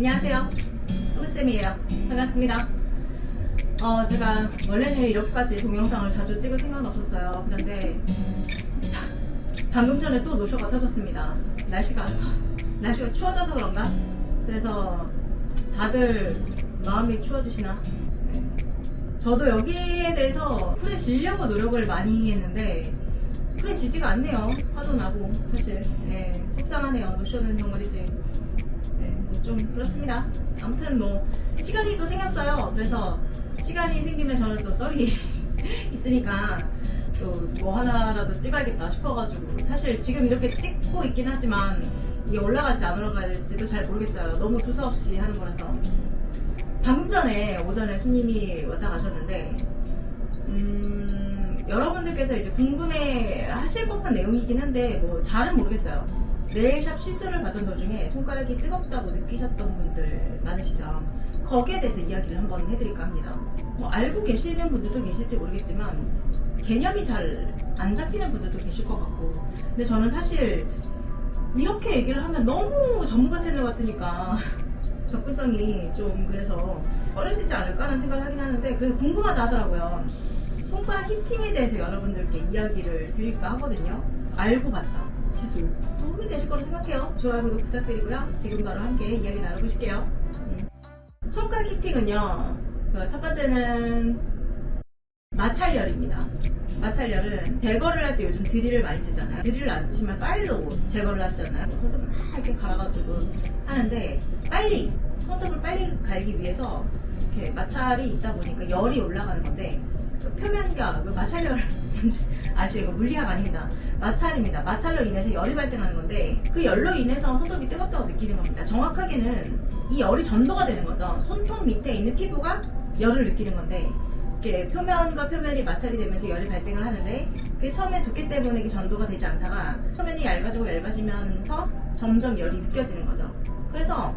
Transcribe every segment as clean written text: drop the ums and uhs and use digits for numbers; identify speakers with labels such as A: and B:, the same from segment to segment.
A: 안녕하세요. 토미쌤이에요. 반갑습니다. 제가 원래는 이렇게까지 동영상을 자주 찍을 생각은 없었어요. 그런데 방금 전에 또 노쇼가 터졌습니다. 날씨가 추워져서 그런가? 그래서 다들 마음이 추워지시나? 네. 저도 여기에 대해서 풀어지려고 노력을 많이 했는데 풀어지지가 않네요. 화도 나고 사실 속상하네요. 노쇼는 정말이지. 좀 그렇습니다. 아무튼 시간이 또 생겼어요. 그래서 시간이 생기면 저는 또 썰이 있으니까 또 하나라도 찍어야겠다 싶어가지고 사실 지금 이렇게 찍고 있긴 하지만 이게 올라갈지 안 올라갈지도 잘 모르겠어요. 너무 두서없이 하는 거라서. 방금 전에 오전에 손님이 왔다 가셨는데 여러분들께서 이제 궁금해 하실 법한 내용이긴 한데 잘은 모르겠어요. 네일샵 시술을 받은 도중에 손가락이 뜨겁다고 느끼셨던 분들 많으시죠? 거기에 대해서 이야기를 한번 해드릴까 합니다. 알고 계시는 분들도 계실지 모르겠지만 개념이 잘 안 잡히는 분들도 계실 것 같고, 근데 저는 사실 이렇게 얘기를 하면 너무 전문가 채널 같으니까 접근성이 좀 그래서 어려지지 않을까 하는 생각을 하긴 하는데 그래도 궁금하다 하더라고요. 손가락 히팅에 대해서 여러분들께 이야기를 드릴까 하거든요. 알고 봤자 시술 도움이 되실 거라 생각해요. 좋아요, 구독 부탁드리고요. 지금 바로 함께 이야기 나눠보실게요. 손가락 히팅은요, 첫 번째는 마찰열입니다. 마찰열은 제거를 할 때 요즘 드릴을 많이 쓰잖아요. 드릴을 안 쓰시면 파일로 제거를 하시잖아요. 손톱을 막 이렇게 갈아가지고 하는데 손톱을 빨리 갈기 위해서 이렇게 마찰이 있다 보니까 열이 올라가는 건데 표면과 마찰열 아시죠? 이거 물리학 아닙니다. 마찰입니다. 마찰로 인해서 열이 발생하는 건데 그 열로 인해서 손톱이 뜨겁다고 느끼는 겁니다. 정확하게는 이 열이 전도가 되는 거죠. 손톱 밑에 있는 피부가 열을 느끼는 건데 이렇게 표면과 표면이 마찰이 되면서 열이 발생을 하는데 그게 처음에 두께 때문에 이게 전도가 되지 않다가 표면이 얇아지면서 점점 열이 느껴지는 거죠. 그래서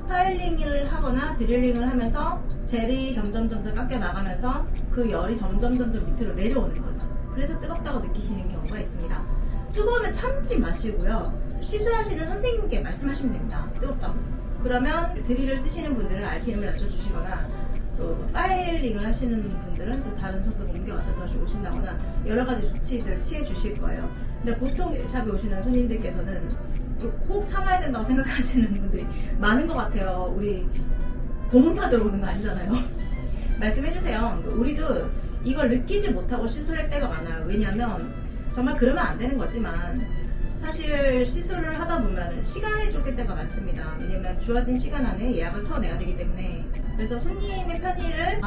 A: 파일링을 하거나 드릴링을 하면서 젤이 점점 깎여 나가면서 그 열이 점점 밑으로 내려오는 거죠. 그래서 뜨겁다고 느끼시는 경우가 있습니다. 뜨거우면 참지 마시고요. 시술하시는 선생님께 말씀하시면 됩니다. 뜨겁다고. 그러면 드릴을 쓰시는 분들은 RPM을 낮춰주시거나 또 파일링을 하시는 분들은 또 다른 손톱 옮겨 왔다 다시 오신다거나 여러 가지 조치들을 취해 주실 거예요. 근데 보통 샵에 오시는 손님들께서는 꼭 참아야 된다고 생각하시는 분들이 많은 것 같아요. 우리 고문파 들어오는 거 아니잖아요. 말씀해주세요. 우리도 이걸 느끼지 못하고 시술할 때가 많아요. 왜냐하면 정말 그러면 안 되는 거지만 사실 시술을 하다 보면 시간을 쫓길 때가 많습니다. 왜냐면 주어진 시간 안에 예약을 쳐내야 되기 때문에. 그래서 손님의 편의를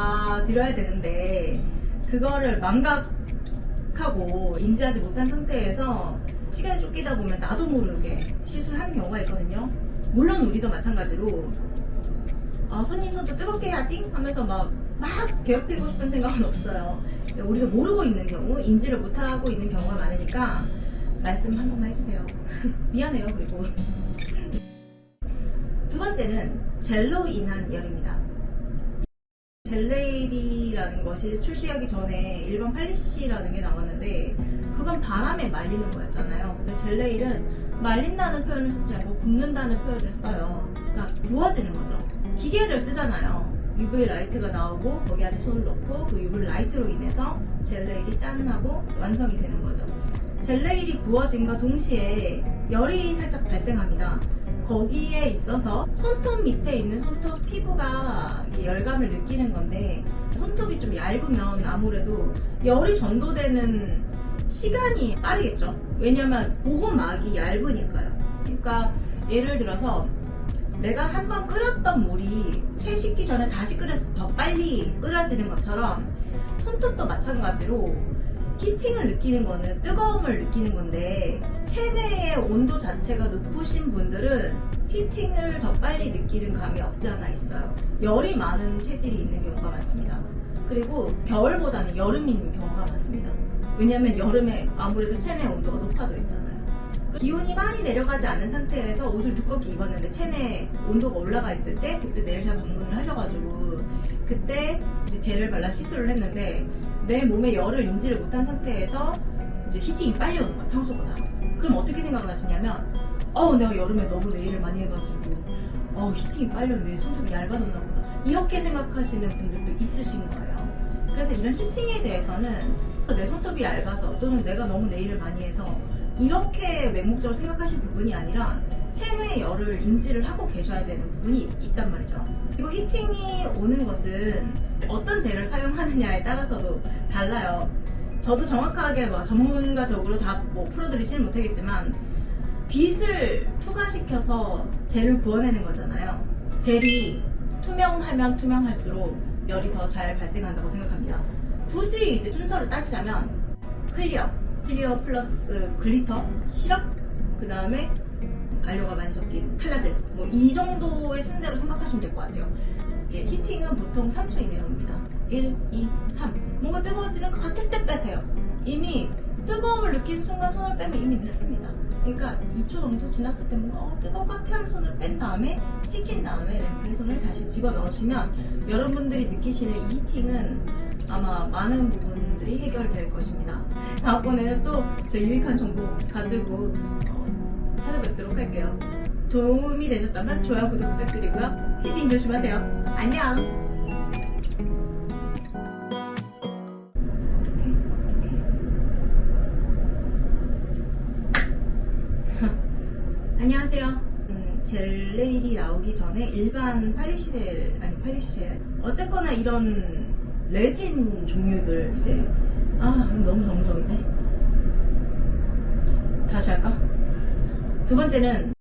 A: 드려야 되는데 그거를 망각하고 인지하지 못한 상태에서 시간이 쫓기다 보면 나도 모르게 시술하는 경우가 있거든요. 물론 우리도 마찬가지로 손님 손도 뜨겁게 해야지 하면서 막 괴롭히고 싶은 생각은 없어요. 우리도 모르고 있는 경우, 인지를 못하고 있는 경우가 많으니까 말씀 한 번만 해주세요. 미안해요. 그리고 두 번째는 젤로 인한 열입니다. 젤레일이라는 것이 출시하기 전에 일반 팔리시라는 게 나왔는데 그건 바람에 말리는 거였잖아요. 근데 젤레일은 말린다는 표현을 쓰지 않고 굽는다는 표현을 써요. 그러니까 구워지는 거죠. 기계를 쓰잖아요. UV 라이트가 나오고 거기 안에 손을 넣고 그 UV 라이트로 인해서 젤레일이 짠하고 완성이 되는 거죠. 젤레일이 구워짐과 동시에 열이 살짝 발생합니다. 거기에 있어서 손톱 밑에 있는 손톱 피부가 열감을 느끼는 건데 손톱이 좀 얇으면 아무래도 열이 전도되는 시간이 빠르겠죠. 왜냐면 보호막이 얇으니까요. 그러니까 예를 들어서 내가 한번 끓였던 물이 채 식기 전에 다시 끓여서 더 빨리 끓여지는 것처럼 손톱도 마찬가지로 히팅을 느끼는 거는 뜨거움을 느끼는 건데 체내의 온도 자체가 높으신 분들은 히팅을 더 빨리 느끼는 감이 없지 않아 있어요. 열이 많은 체질이 있는 경우가 많습니다. 그리고 겨울보다는 여름이 있는 경우가 많습니다. 왜냐면 여름에 아무래도 체내 온도가 높아져 있잖아요. 기온이 많이 내려가지 않은 상태에서 옷을 두껍게 입었는데 체내 온도가 올라가 있을 때 그때 네일샵 방문을 하셔가지고 그때 이제 젤을 발라 시술을 했는데 내 몸에 열을 인지를 못한 상태에서 이제 히팅이 빨리 오는 거야, 평소보다. 그럼 어떻게 생각을 하시냐면 내가 여름에 너무 네일을 많이 해가지고 히팅이 빨렸네, 손톱이 얇아졌나 보다, 이렇게 생각하시는 분들도 있으신 거예요. 그래서 이런 히팅에 대해서는 내 손톱이 얇아서 또는 내가 너무 네일을 많이 해서 이렇게 맹목적으로 생각하실 부분이 아니라 체내의 열을 인지를 하고 계셔야 되는 부분이 있단 말이죠. 그리고 히팅이 오는 것은 어떤 젤을 사용하느냐에 따라서도 달라요. 저도 정확하게 전문가적으로 다 풀어드리지는 못하겠지만 빛을 투과시켜서 젤을 구워내는 거잖아요. 젤이 투명하면 투명할수록 열이 더 잘 발생한다고 생각합니다. 굳이 이제 순서를 따지자면 클리어 플러스 글리터, 시럽, 그 다음에 알료가 많이 섞인 칼라젤, 이 정도의 순대로 생각하시면 될 것 같아요. 히팅은 보통 3초 이내로입니다. 1, 2, 3. 뭔가 뜨거워지는 것 같을 때 빼세요. 이미 뜨거움을 느낀 순간 손을 빼면 이미 늦습니다. 그러니까 2초 정도 지났을 때 뭔가 뜨거울 것 같아 하면 손을 뺀 다음에 식힌 다음에 램프에 손을 다시 집어 넣으시면 여러분들이 느끼시는 이 히팅은 아마 많은 부분들이 해결될 것입니다. 다음번에는 또 제 유익한 정보 가지고 찾아뵙도록 할게요. 도움이 되셨다면 좋아요, 구독 부탁드리고요. 히팅 조심하세요. 안녕! 안녕하세요. 젤 네일이 나오기 전에 일반 팔리쉬 젤, 어쨌거나 이런 레진 종류들 이제 너무 정적인데 다시 할까? 두 번째는